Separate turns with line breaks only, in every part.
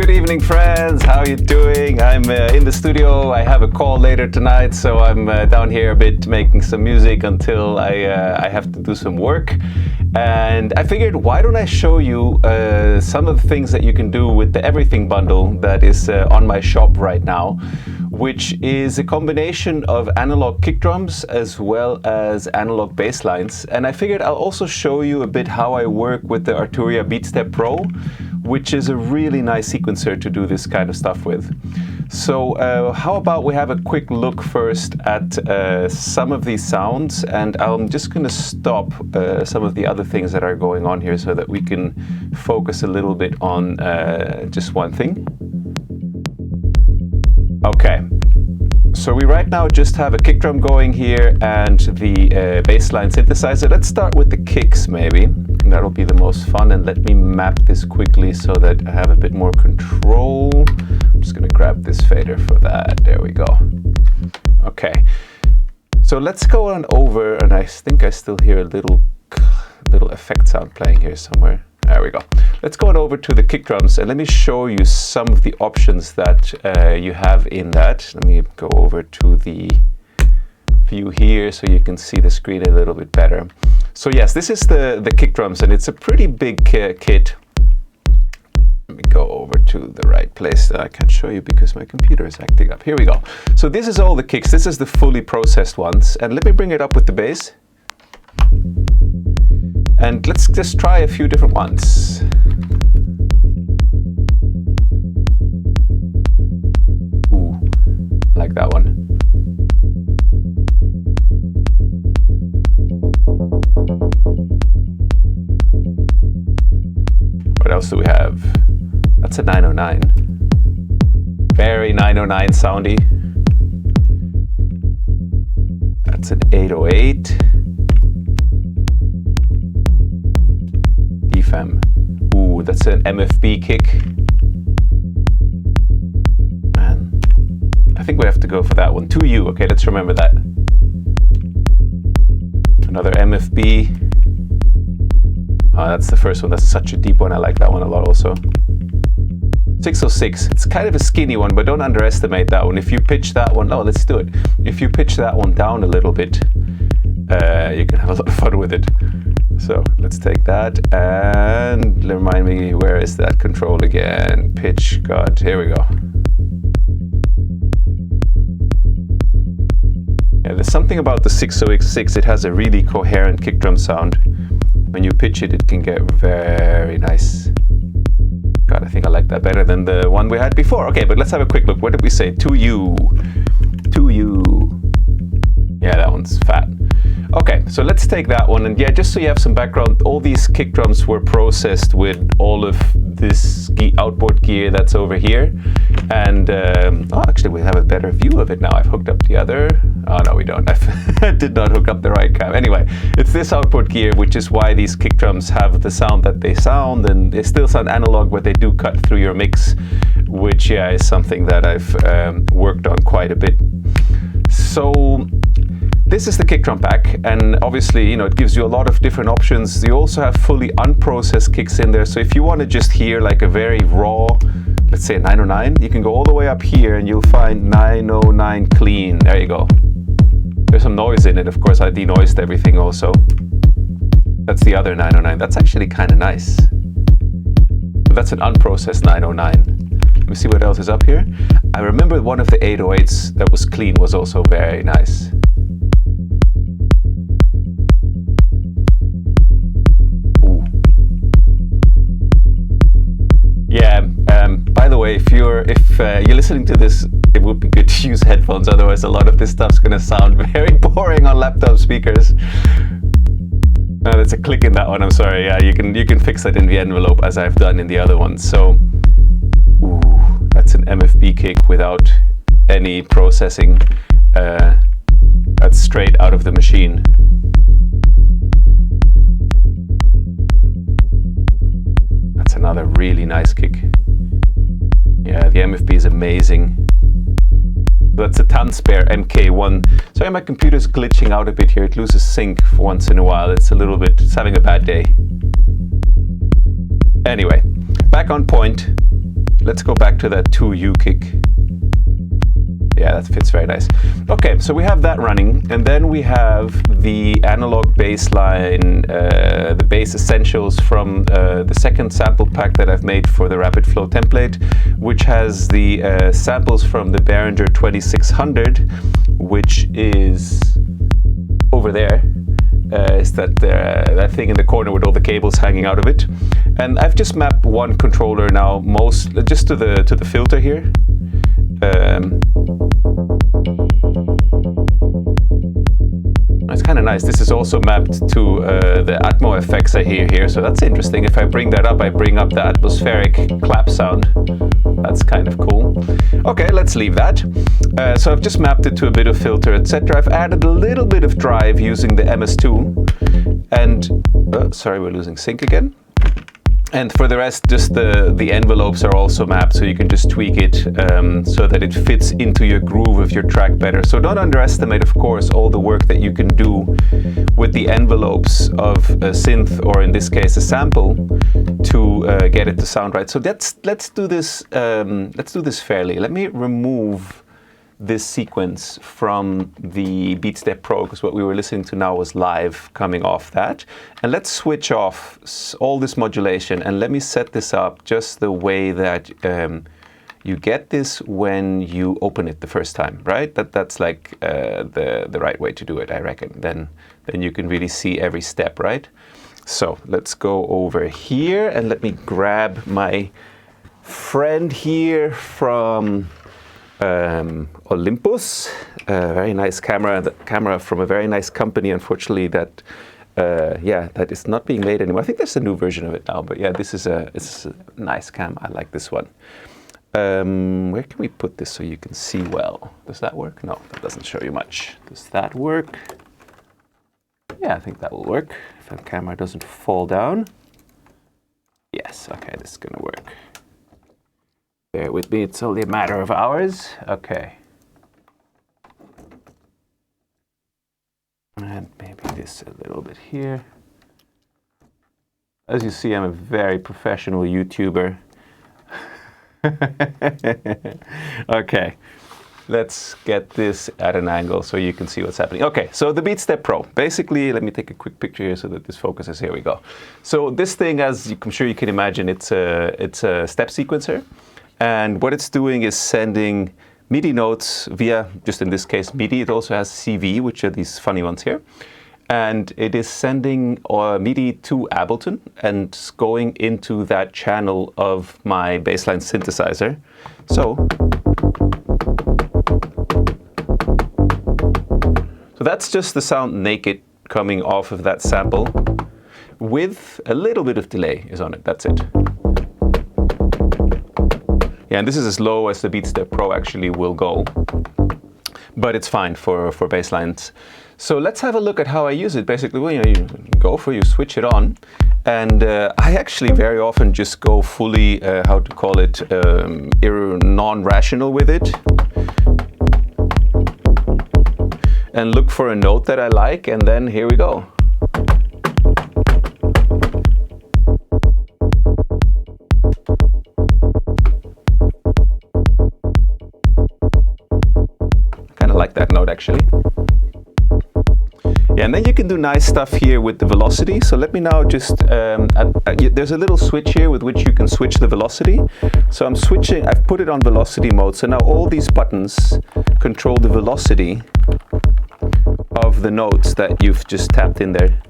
Good evening, friends. How are you doing? I'm in the studio. I have a call later tonight, so I'm down here a bit making some music until I have to do some work. And I figured, why don't I show you some of the things that you can do with the Everything bundle that is on my shop right now, which is a combination of analog kick drums as well as analog bass lines. And I figured I'll also show you a bit how I work with the Arturia Beatstep Pro, which is a really nice sequencer to do this kind of stuff with. So how about we have a quick look first at some of these sounds, and I'm just going to stop some of the other things that are going on here so that we can focus a little bit on just one thing. Okay, so we right now just have a kick drum going here and the bassline synthesizer. Let's start with the kicks maybe. That'll be the most fun, and let me map this quickly so that I have a bit more control. I'm just going to grab this fader for that. There we go. Okay, so let's go on over, and I think I still hear a little effect sound playing here somewhere. There we go. Let's go on over to the kick drums and let me show you some of the options that you have in that. Let me go over to the view here so you can see the screen a little bit better. So yes, this is the kick drums, and it's a pretty big kit. Let me go over to the right place. I can't show you because my computer is acting up. Here we go. So this is all the kicks. This is the fully processed ones. And let me bring it up with the bass. And let's just try a few different ones. Ooh, I like that one. What else do we have? That's a 909. Very 909 soundy. That's an 808. Ooh, that's an MFB kick. Man, I think we have to go for that one. 2U, okay, let's remember that. Another MFB. Oh, that's the first one. That's such a deep one. I like that one a lot also. 606. It's kind of a skinny one, but don't underestimate that one. If you pitch that one, oh, let's do it. If you pitch that one down a little bit, you can have a lot of fun with it. So let's take that and remind me, where is that control again? Pitch, God, here we go. Yeah, there's something about the 606, it has a really coherent kick drum sound. When you pitch it, it can get very nice. God, I think I like that better than the one we had before. Okay, but let's have a quick look. What did we say? 2U. 2U. Yeah, that one's fat. Okay, so let's take that one, and yeah, just so you have some background, all these kick drums were processed with all of this outboard gear that's over here, and oh, actually we have a better view of it now. I've hooked up the other, oh no we don't, I did not hook up the right cam. Anyway, it's this outboard gear, which is why these kick drums have the sound that they sound, and they still sound analog, but they do cut through your mix, which yeah, is something that I've worked on quite a bit. So this is the kick drum pack, and obviously, you know, it gives you a lot of different options. You also have fully unprocessed kicks in there, so if you want to just hear like a very raw, let's say a 909, you can go all the way up here and you'll find 909 clean. There you go. There's some noise in it, of course. I denoised everything also. That's the other 909. That's actually kind of nice. But that's an unprocessed 909. Let me see what else is up here. I remember one of the 808s that was clean was also very nice. Yeah, by the way, if you're listening to this, it would be good to use headphones, otherwise a lot of this stuff's going to sound very boring on laptop speakers. No, there's a click in that one, I'm sorry. Yeah, you can fix that in the envelope as I've done in the other one. So, ooh, that's an MFB kick without any processing. That's straight out of the machine. That's another really nice kick. Yeah, the MFB is amazing. That's a Tanspare MK1. Sorry, my computer's glitching out a bit here. It loses sync for once in a while. It's having a bad day. Anyway, back on point. Let's go back to that 2U kick. Yeah, that fits very nice. Okay, so we have that running, and then we have the analog bassline, the bass essentials from the second sample pack that I've made for the Rapid Flow template, which has the samples from the Behringer 2600, which is over there. Is that thing in the corner with all the cables hanging out of it. And I've just mapped one controller now, just to the filter here. It's kind of nice. This is also mapped to the Atmo effects I hear here, so that's interesting. If I bring that up, I bring up the atmospheric clap sound. That's kind of cool. Okay, let's leave that. So I've just mapped it to a bit of filter, etc. I've added a little bit of drive using the MS2, and sorry, we're losing sync again. And for the rest, just the envelopes are also mapped, so you can just tweak it so that it fits into your groove of your track better. So don't underestimate, of course, all the work that you can do with the envelopes of a synth, or in this case, a sample, to get it to sound right. So let's do this. Let's do this fairly. Let me remove this sequence from the Beatstep Pro, because what we were listening to now was live coming off that. And let's switch off all this modulation, and let me set this up just the way that you get this when you open it the first time, right? That's like the right way to do it, I reckon. Then you can really see every step, right? So let's go over here, and let me grab my friend here from Olympus, a very nice camera. The camera from a very nice company. Unfortunately, that is not being made anymore. I think there's a new version of it now. But yeah, it's a nice cam. I like this one. Where can we put this so you can see well? Does that work? No, that doesn't show you much. Does that work? Yeah, I think that will work. If the camera doesn't fall down. Yes. Okay, this is gonna work. Bear with me, it's only a matter of hours. Okay. And maybe this a little bit here. As you see, I'm a very professional YouTuber. Okay, let's get this at an angle so you can see what's happening. Okay, so the Beatstep Pro. Basically, let me take a quick picture here so that this focuses. Here we go. So this thing, as I'm sure you can imagine, it's a step sequencer. And what it's doing is sending MIDI notes via, just in this case, MIDI. It also has CV, which are these funny ones here. And it is sending MIDI to Ableton and going into that channel of my bassline synthesizer. So that's just the sound naked coming off of that sample with a little bit of delay is on it. That's it. Yeah, and this is as low as the Beatstep Pro actually will go, but it's fine for bass lines. So let's have a look at how I use it. Basically, well, you go for, you switch it on, and I actually very often just go fully, how to call it, non-rational with it, and look for a note that I like, and then here we go. Like that note actually. Yeah, and then you can do nice stuff here with the velocity. So let me now just, there's a little switch here with which you can switch the velocity. So I'm switching, I've put it on velocity mode. So now all these buttons control the velocity of the notes that you've just tapped in there.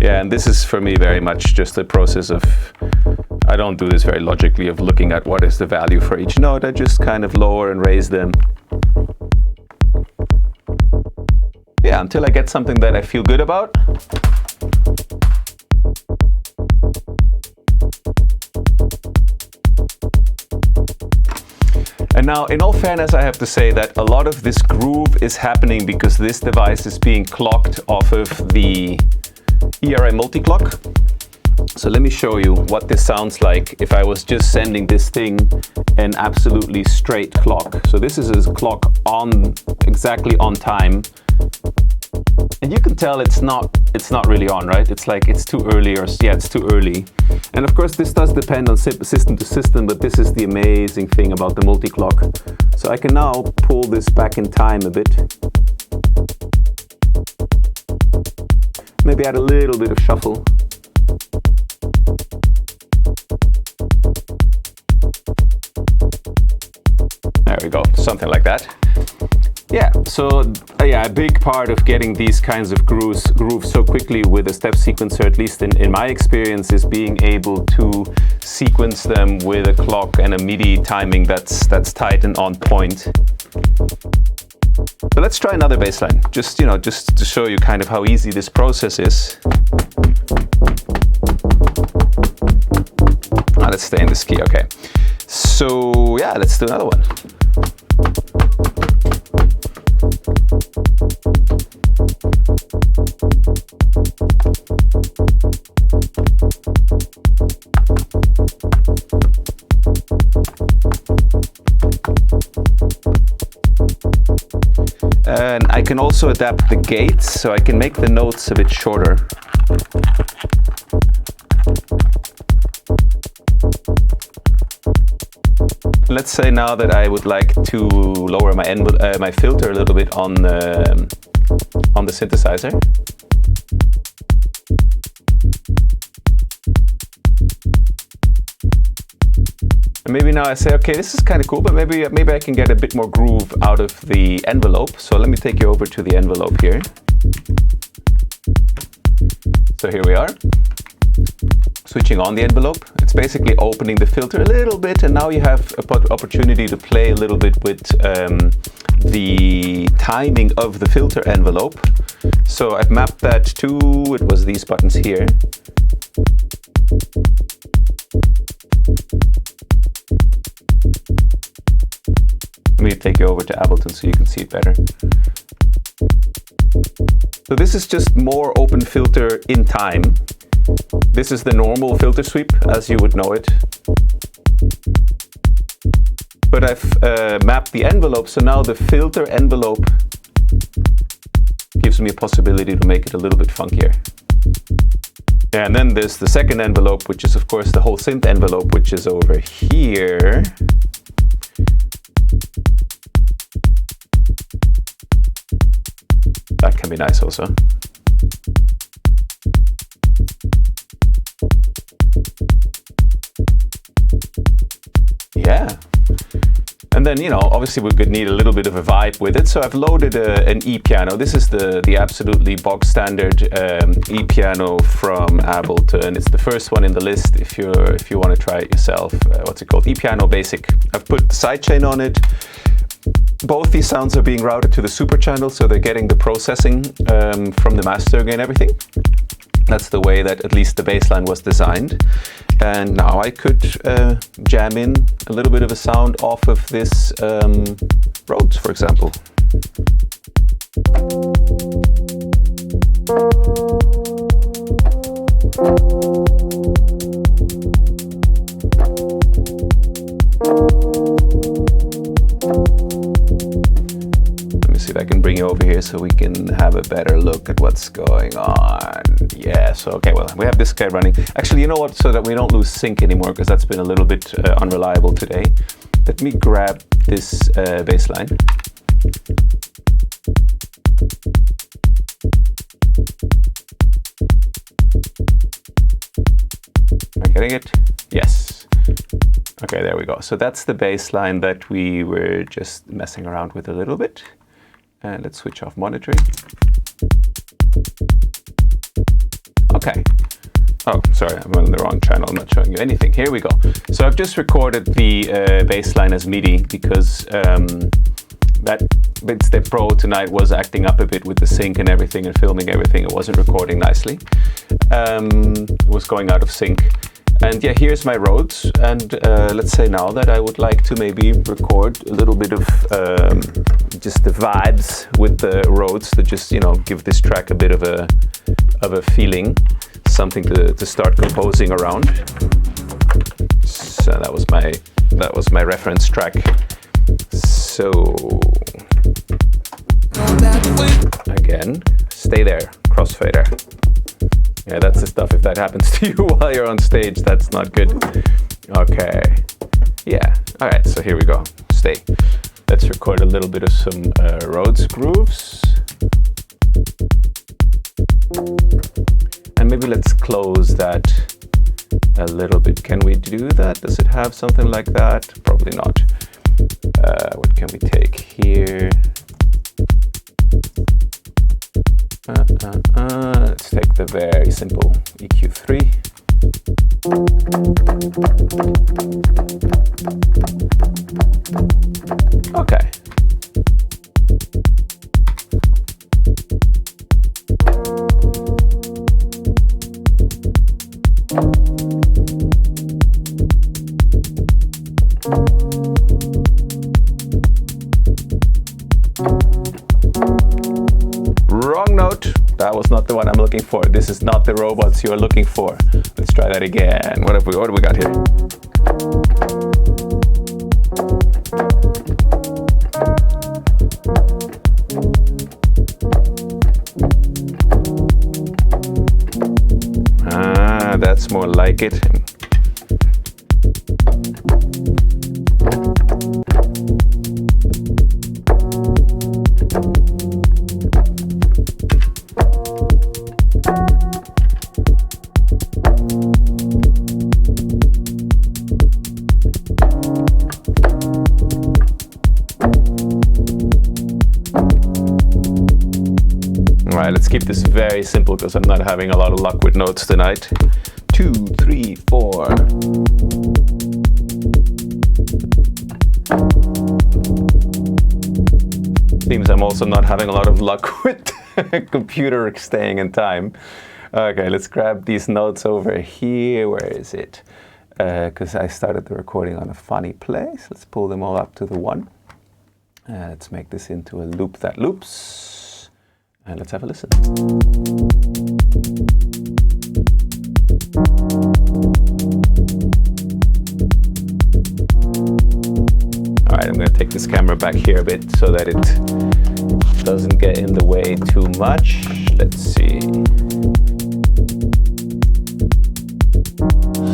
Yeah, and this is for me very much just a process of, I don't do this very logically, of looking at what is the value for each note. I just kind of lower and raise them. Yeah, until I get something that I feel good about. And now, in all fairness, I have to say that a lot of this groove is happening because this device is being clocked off of the ERA Multiclock. So let me show you what this sounds like if I was just sending this thing an absolutely straight clock. So this is a clock on exactly on time. And you can tell it's not really on, right? It's like it's too early, or yeah, it's too early. And of course this does depend on system to system, but this is the amazing thing about the multi-clock. So I can now pull this back in time a bit. Maybe add a little bit of shuffle. There we go, something like that. Yeah, so yeah, a big part of getting these kinds of grooves so quickly with a step sequencer, at least in my experience, is being able to sequence them with a clock and a MIDI timing that's tight and on point. So let's try another bass line, just to show you kind of how easy this process is. Let's stay in this key, okay. So yeah, let's do another one. And I can also adapt the gates, so I can make the notes a bit shorter. Let's say now that I would like to lower my filter a little bit on the synthesizer. And maybe now I say, okay, this is kind of cool, but maybe I can get a bit more groove out of the envelope. So let me take you over to the envelope here. So here we are. Switching on the envelope. It's basically opening the filter a little bit, and now you have an opportunity to play a little bit with the timing of the filter envelope. So I've mapped that to, it was these buttons here. Let me take you over to Ableton so you can see it better. So this is just more open filter in time. This is the normal filter sweep as you would know it. But I've mapped the envelope, so now the filter envelope gives me a possibility to make it a little bit funkier. And then there's the second envelope, which is of course the whole synth envelope, which is over here. That can be nice also. Yeah. And then, obviously we could need a little bit of a vibe with it. So I've loaded an E-piano. This is the absolutely bog standard E-piano from Ableton. It's the first one in the list if you want to try it yourself. What's it called? E-piano Basic. I've put the sidechain on it. Both these sounds are being routed to the super channel, so they're getting the processing from the mastering and everything. That's the way that at least the bassline was designed. And now I could jam in a little bit of a sound off of this Rhodes, for example. See if I can bring you over here so we can have a better look at what's going on. Yeah, so okay, well, we have this guy running. Actually, you know what, so that we don't lose sync anymore, because that's been a little bit unreliable today. Let me grab this bass line. Am I getting it? Yes. Okay, there we go. So that's the bass line that we were just messing around with a little bit. And let's switch off monitoring. Okay. Oh, sorry, I'm on the wrong channel. I'm not showing you anything. Here we go. So I've just recorded the bass line as MIDI because that Beatstep Pro tonight was acting up a bit with the sync and everything and filming everything. It wasn't recording nicely. It was going out of sync. And yeah, here's my Rhodes. And let's say now that I would like to maybe record a little bit of just the vibes with the Rhodes to just, give this track a bit of a feeling, something to start composing around. So that was my that was my reference track. So again, stay there, crossfader. Yeah, that's the stuff. If that happens to you while you're on stage, that's not good. Okay. Yeah. All right. So here we go. Stay. Let's record a little bit of some Rhodes grooves. And maybe let's close that a little bit. Can we do that? Does it have something like that? Probably not. What can we take here? Let's take the very simple EQ3. Okay. Wrong note. That was not the one I'm looking for. This is not the robots you're looking for. Let's try that again. What do we got here? Ah, that's more like it. Let's keep this very simple because I'm not having a lot of luck with notes tonight. 2, 3, 4. Seems I'm also not having a lot of luck with the computer staying in time. Okay, let's grab these notes over here. Where is it? Because I started the recording on a funny place. Let's pull them all up to the one. Let's make this into a loop that loops. And let's have a listen. All right, I'm going to take this camera back here a bit so that it doesn't get in the way too much. Let's see.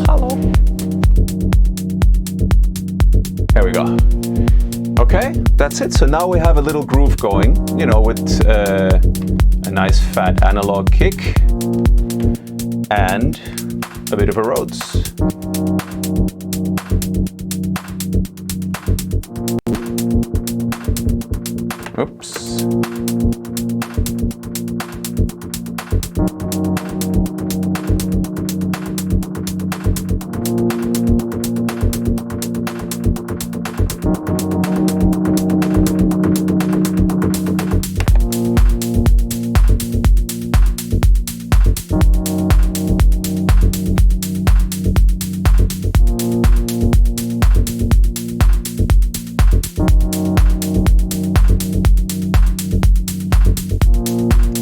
Hello. There we go. Okay, that's it. So now we have a little groove going, you know, with a nice fat analog kick and a bit of a Rhodes. Oops.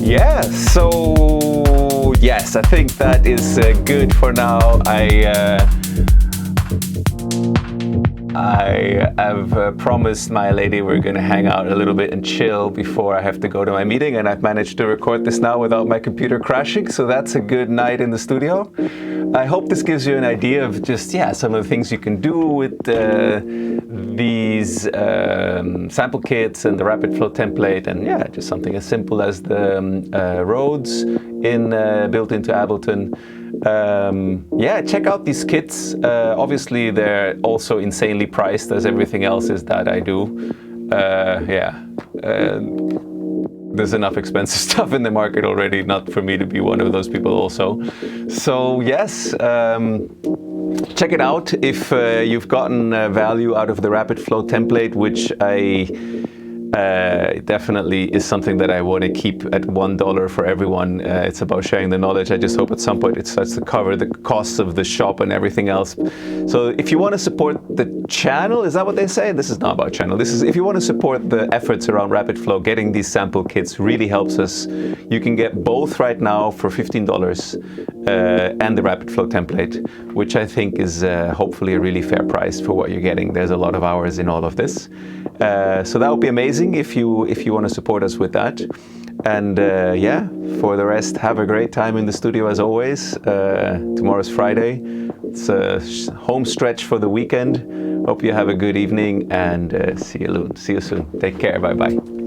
Yeah, so yes, I think that is good for now. I have promised my lady we're going to hang out a little bit and chill before I have to go to my meeting, and I've managed to record this now without my computer crashing, so that's a good night in the studio. I hope this gives you an idea of just, yeah, some of the things you can do with these sample kits and the Rapid Flow template, and yeah, just something as simple as the Rhodes built into Ableton. Yeah, check out these kits. Obviously, they're also insanely priced, as everything else is that I do. There's enough expensive stuff in the market already, not for me to be one of those people also. So yes, check it out if you've gotten value out of the Rapid Flow template, which I definitely is something that I want to keep at $1 for everyone. It's about sharing the knowledge. I just hope at some point it starts to cover the costs of the shop and everything else. So if you want to support the channel, is that what they say? This is not about channel. This is if you want to support the efforts around Rapid Flow, getting these sample kits really helps us. You can get both right now for $15. and the Rapid Flow template, which I think is hopefully a really fair price for what you're getting. There's a lot of hours in all of this. So that would be amazing if you want to support us with that. And yeah, for the rest, have a great time in the studio as always. Tomorrow's Friday. It's a home stretch for the weekend. Hope you have a good evening, and see you soon. Take care. Bye-bye.